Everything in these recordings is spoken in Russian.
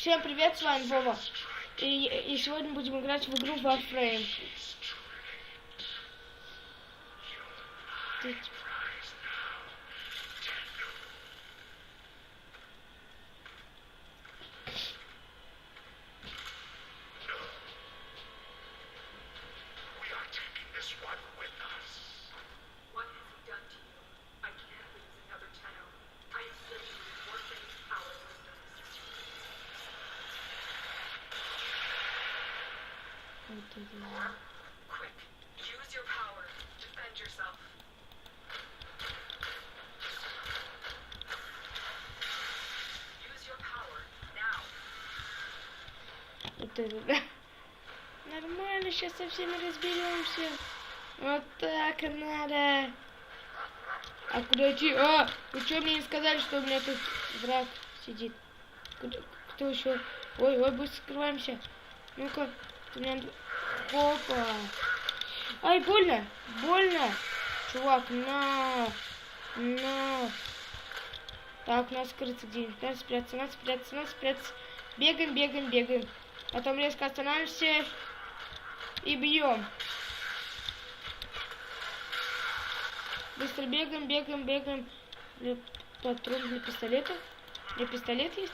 Всем привет, с вами Вова. И сегодня будем играть в игру Warframe. Quick, use your power. Defend yourself. Use your power now. Вот это, да. Нормально, сейчас со всеми разберемся. Вот так и надо. А куда идти? А, вы что мне не сказали, что у меня тут враг сидит? Кто еще? Ой, быстро скрываемся. Ну-ка, у меня... Опа. Ай, больно, чувак, на. Так, надо скрыться где-нибудь, надо спрятаться. Бегаем. Потом резко останавливаемся и бьем. Быстро бегаем. Патрон для пистолета. У меня пистолет есть?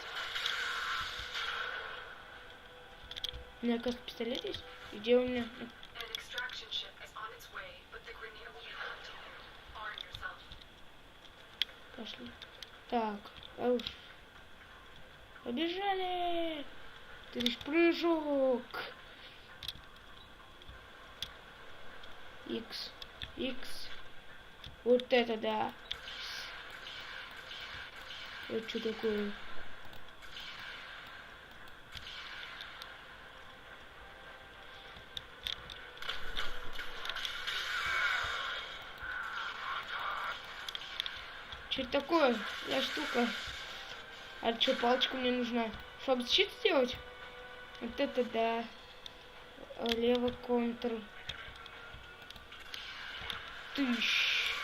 У меня, кажется, пистолет есть? Где у меня? Пошли. Так, уж. Побежали! Ты лишь прыжок. X. Вот это да. Это что такое? Что это такое? За штука. А что, палочка мне нужна? Чтобы щит сделать? Вот это да. Лево контр. Тыщ.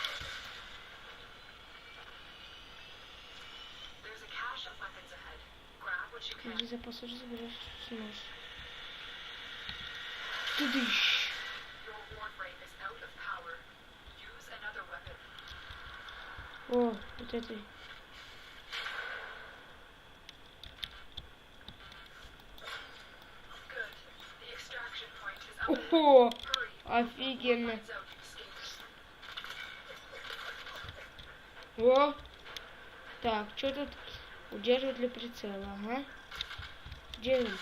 Иди запас уже забираешь, что сможешь. Тыщ. О, вот это. Ого, офигенно. О, так, что тут? Удерживать для прицела, ага. Делаем.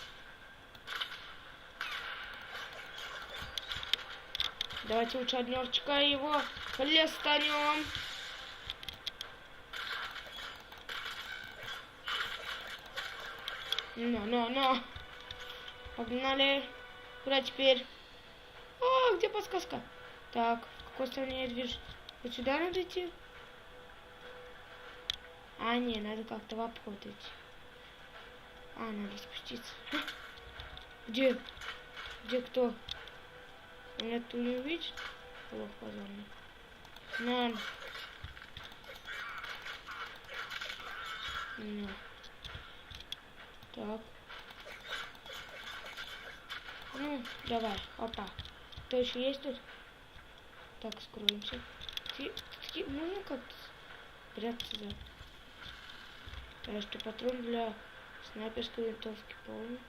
Давайте лучше однерчика его хлестанем. Но. Погнали. Куда теперь? О, где подсказка? Так, в какой стороне я движусь? Вот сюда надо идти? А, не, надо как-то в обход идти. А, надо спуститься. Где? Где кто? Меня тут не увидит? Плохо, позорно. На. Так. Ну, давай, опа. Кто еще есть тут? Так, скроемся. Ну, как-то прятаться, да. Так, что патрон для снайперской винтовки полный.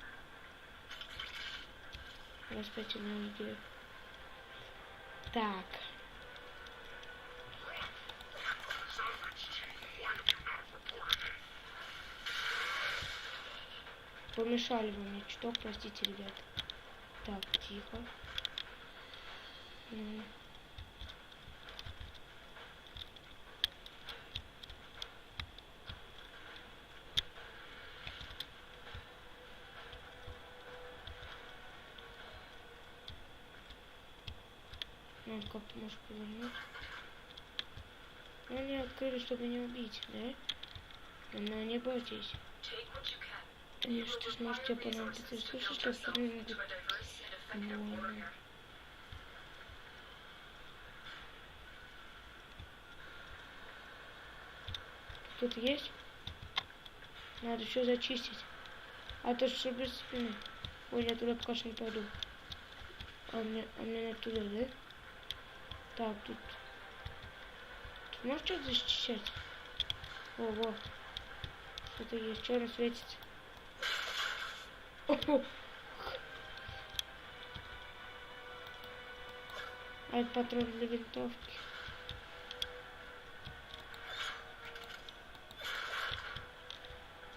Распять энергию. Так. Помешали вы мне чуток, простите, ребят. Так, тихо. Надо как-то, может, повернуть. Ну, они открыли, чтобы не убить, да? Но не бойтесь. Конечно, ты сможете понадобиться ресурсы, чтобы сформировать. Тут есть? Надо все зачистить. А то что без спины? Ой, я туда пока что не пойду. А мне надо туда, да? Так, тут... Тут можешь что-то защищать? Ого. Что-то есть. Что она светится? Ого. А это патрон для винтовки.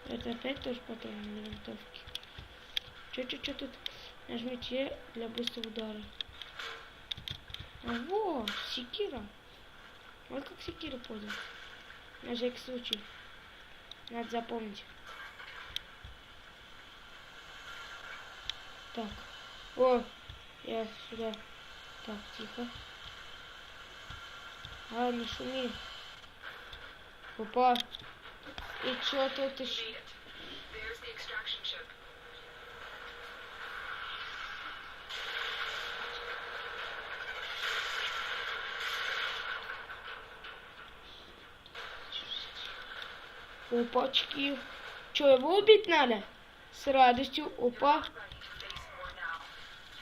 Это опять тоже патрон для винтовки. Чё тут? Нажмите для быстрого удара. А во, секира. Вот как секира пользоваться. На всякий случай. Надо запомнить. Так. О, я сюда. Так, тихо. А, не шуми. Опа. И чё тут еще? Made it. There's the extraction chip. Опачки. Чё, его убить надо? С радостью. Опа. Ready to face war now.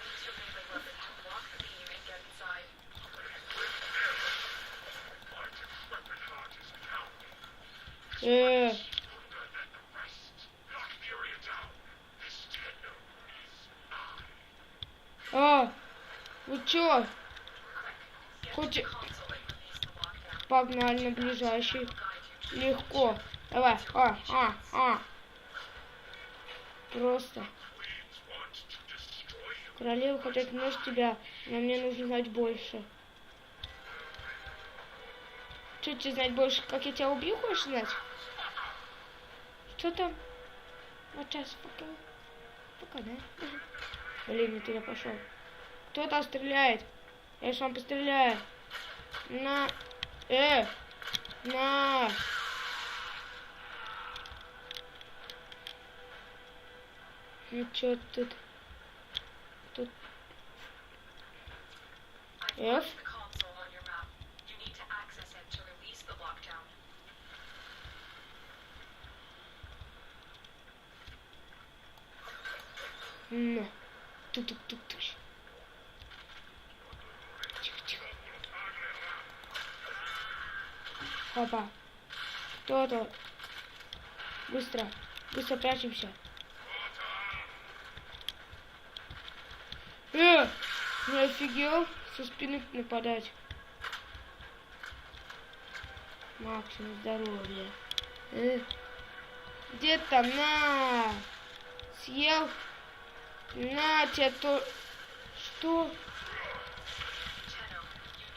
Use your melee weapon to block the beam and get inside. А, вы чё? Get Хоть to the console and release the lockdown. погнали на ближайший. Guide you to Легко. Давай. Просто. Королева хотят нож тебя, но мне нужно знать больше. Что тебе знать больше? Как я тебя убью, хочешь знать? Что там? Вот сейчас пока, да? Блин, не туда пошел. Кто там стреляет? Я сам постреляю. На. На. Ну чё тут? Тут. F. the console on your map. You need to access it to release the lockdown. На. Тук-тук-тук-тук. Тихо. Папа. Кто-то. Быстро прячемся. Не офигел со спины нападать. Максимум здоровья. Где там? На! Съел? На тебя то... Что?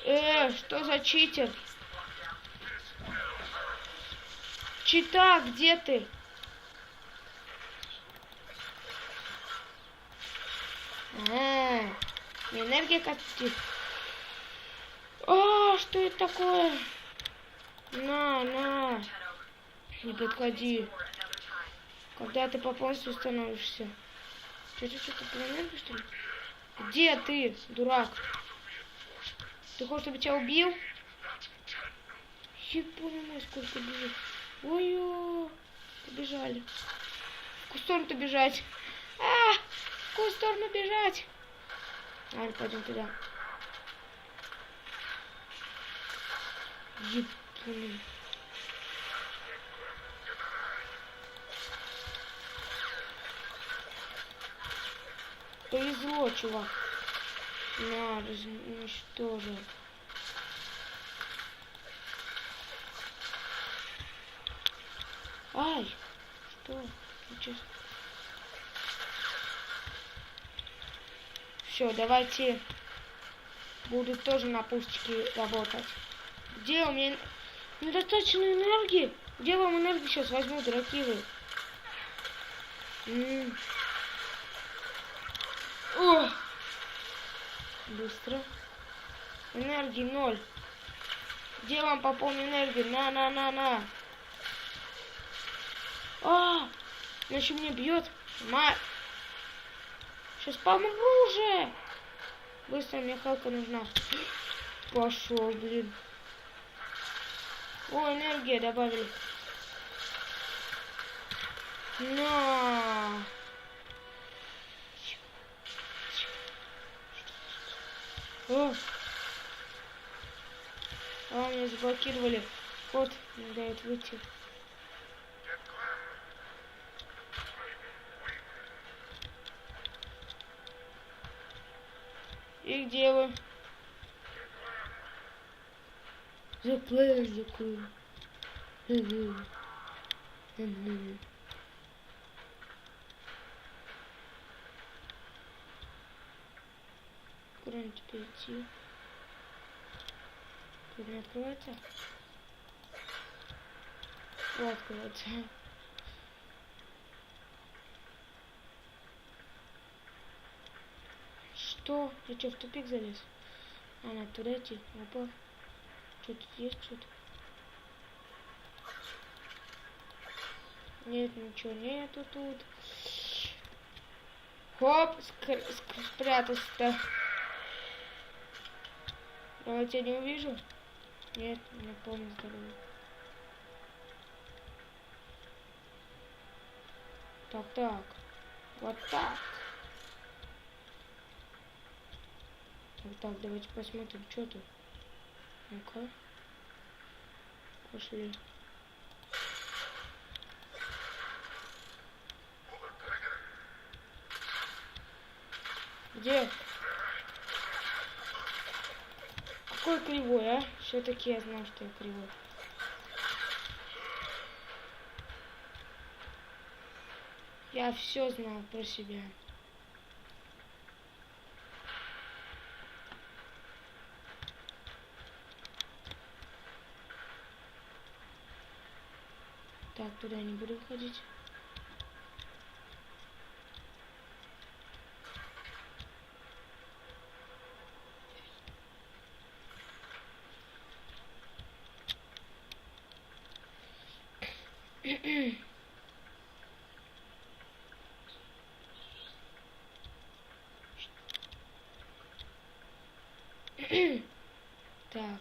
Что за читер? Чита, где ты? Энергия катит. Что это такое? На. Не подходи. Когда ты полностью становишься. Что-то про энергию, что ли? Где ты, дурак? Ты хочешь, чтобы тебя убил? Ебаный, сколько бежит. Ой-ой, побежали. В какую сторону-то бежать? В какую сторону бежать? Ладно, пойдем туда. Ебаный. Повезло, чувак. На, уничтожил. Ай! Что? Все, давайте буду тоже на пустике работать. Где у меня недостаточно энергии? Где вам энергию сейчас возьму, дураки вы? О! Быстро. Энергии 0. Где вам пополню энергию? На. Значит, мне бьет. Сейчас помру уже. Быстро, мне халка нужна. Пошел, блин. О, энергия добавили. На. О! А, меня заблокировали. Код не дает выйти. И где вы? Заклеен. Куда мне теперь идти? Тут не открывается? О, открывается. Что? Я что, в тупик залез? А, надо туда идти. Опа. Что тут есть что-то? Нет, ничего нету тут. Хоп, спрятался-то. Я тебя не увижу? Нет, не помню здоровье. Так. Вот так. Вот так, давайте посмотрим, что тут. Ну-ка. Пошли. Где? Какой кривой, а? Все-таки я знал, что я кривой. Я все знал про себя. Так, туда не буду ходить. Так,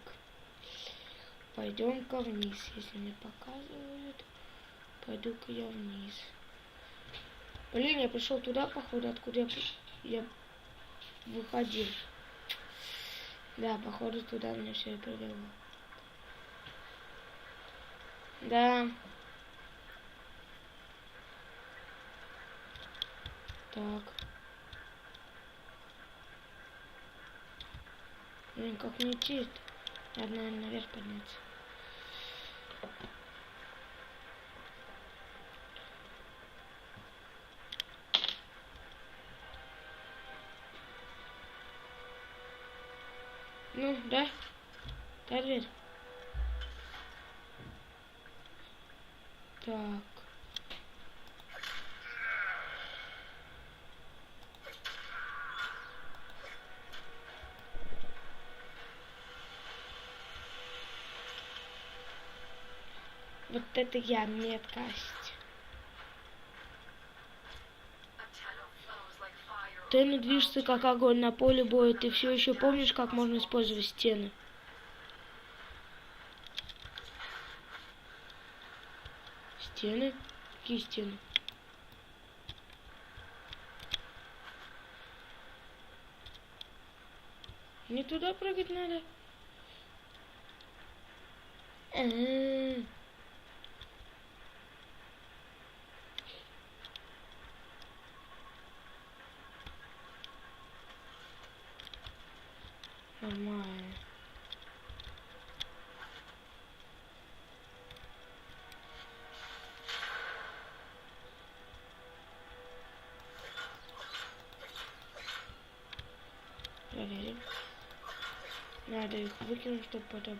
пойдем-ка вниз, если мне показывают. Пойду-ка я вниз. Блин, я пришел туда, походу, откуда я выходил. Да, походу, туда меня все и привело. Да. Так. Блин, как мне идти? Надо, наверное, наверх подняться. Ну, да? Да, дверь. Так. Вот это я меткость. Ты движется как огонь на поле боя. Ты все еще помнишь, как можно использовать стены? Стены? Какие стены? Не туда прыгать надо. Нормально. Проверим. Надо их выкинуть, чтобы потом...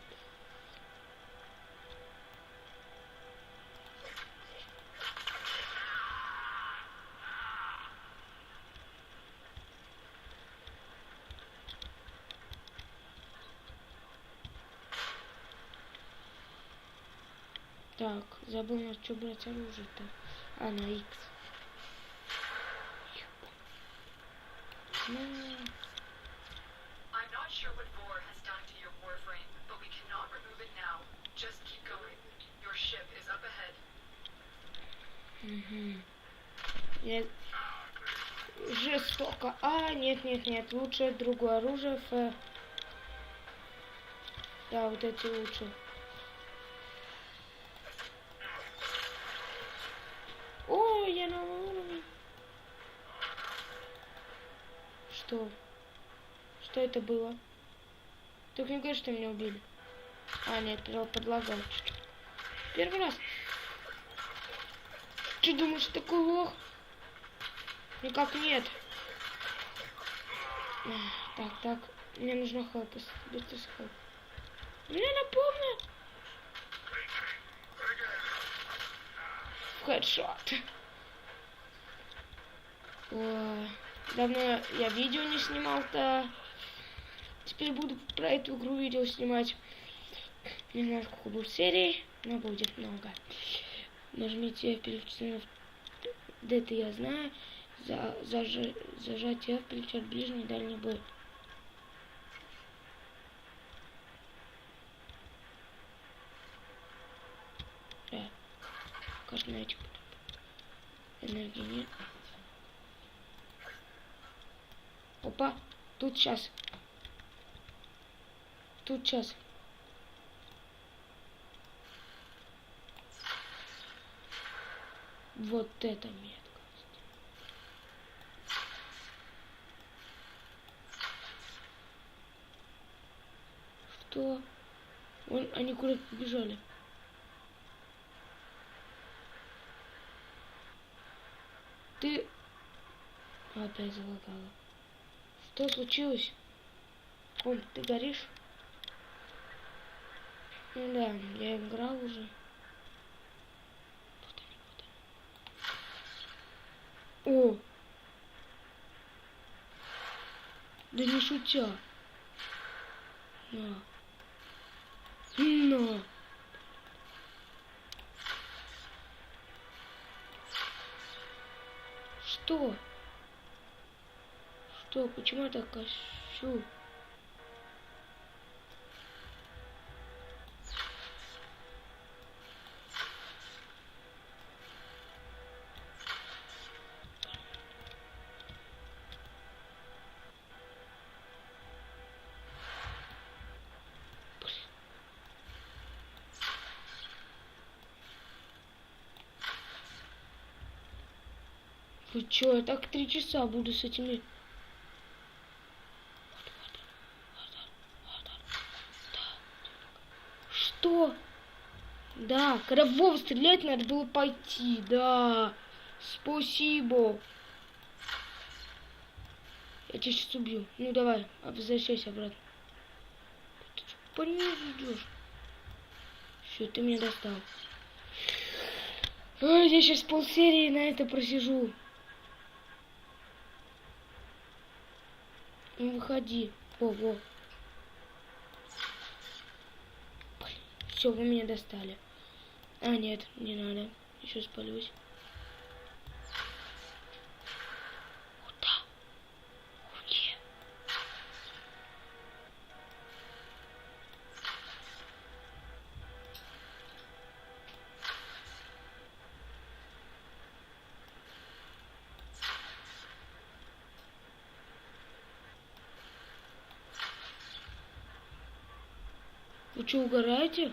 Так, забыл на что брать оружие-то. А, на X. I'm not sure what Vor has done to your warframe, but we cannot remove it now. Just keep going. Your ship is up ahead. Нет. Жестоко. А, нет. Лучше другое оружие. Да, вот эти лучше. О, я новый уровень. Что? Что это было? Только не говори, что меня убили. А, нет, подлагал чуть-чуть. Первый раз. Ты думаешь, такой лох? Никак нет. Так. Мне нужно хелп. Быстро с хелп. Мне напомню. Хедшот. Ой, давно я видео не снимал-то. Теперь буду про эту игру видео снимать. Не знаю, сколько будет серий, но будет много. Нажмите переключение. Это я знаю. Зажатие включать ближний и дальний бой. Да. Кажется, на этих энергии нет. Опа, тут сейчас. Вот это меткость. Что? Они куда-то побежали. Ты... Опять залагала. Что случилось? Коль, ты горишь? Ну да, я играл уже. О! Да не шутя. На. Что? Почему я так кощу? Вы чё, я так 3 часа буду с этими... Что? Да, когда в Вову стрелять надо было пойти, да. Спасибо. Я тебя сейчас убью. Ну давай, возвращайся обратно. Ты по низу идешь. Все, ты меня достал. Ой, я сейчас полсерии на это просижу. Ну выходи. Во. Все, вы меня достали. А, нет, не надо. Еще спалюсь. Куда? Уйди. Вы что, угораете?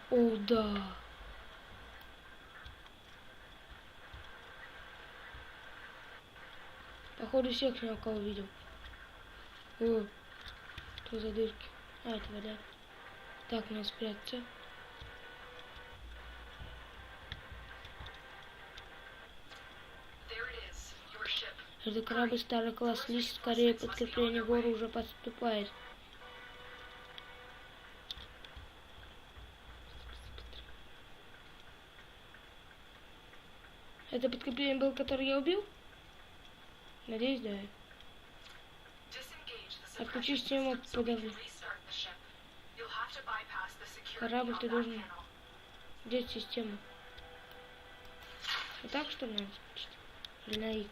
О, да. Походу всех ни кого видел. О, что за дырки? А, это вода. Так, надо спрятаться. Это корабль старый класс. Лишь скорее подкрепление горы уже подступает. Это подкрепление было, которое я убил? Надеюсь, да. Отключи систему подавления. Корабль, ты должен взять систему. Вот так, что ли, надо включить? Или на X?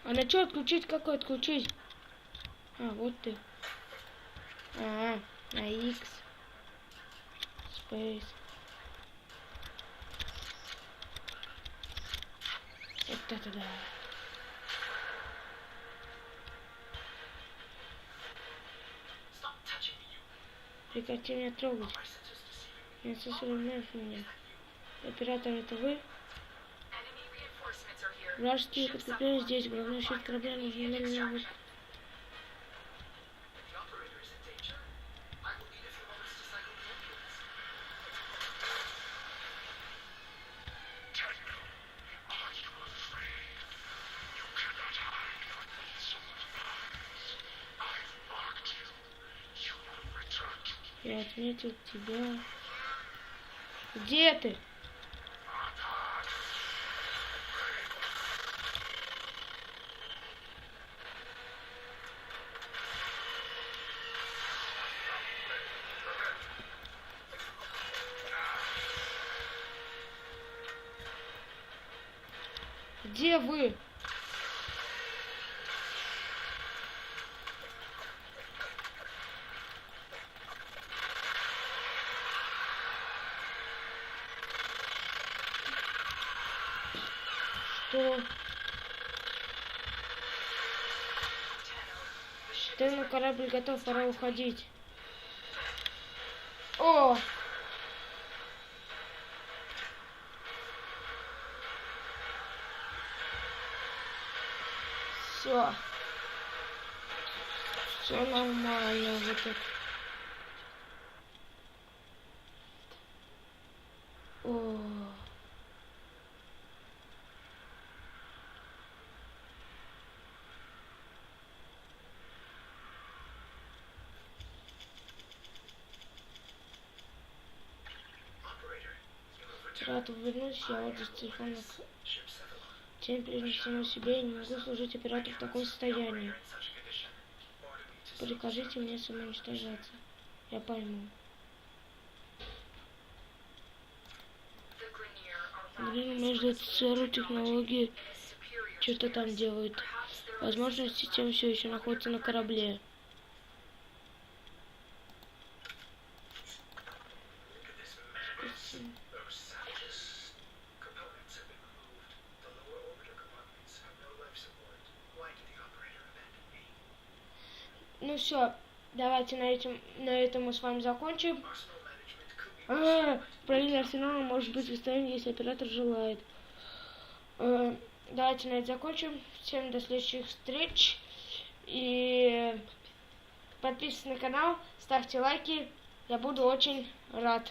А на что отключить? Какой отключить? А, вот ты. А, на X. Space. Вот это да. Stop touching me, you. Прекрати меня трогать. My senses deceiving me. Не сосредоточь меня. Оператор, это вы? Enemy reinforcements are here. Вражеские Ship's подкрепления up. здесь. Главный щит корабля нужно немедленно вы... The operator is in danger. I will need a few moments to cycle the engines. Я отметил тебя. Где ты? Где вы? Что? Ты на корабль готов, пора уходить. О! Все. Все нормально. Вот это. О. Рад вернусь, я вот с телефона. Тем прежде всему себе, я не могу служить оператору в таком состоянии. Прикажите мне самоуничтожаться. Я пойму. Блин, между ЦРУ технологии что-то там делают. Возможно, система все еще находится на корабле. Ну все, давайте на этом мы с вами закончим. Управление арсеналом может быть выставлен, если оператор желает. Давайте на этом закончим. Всем до следующих встреч. И подписывайтесь на канал, ставьте лайки. Я буду очень рад.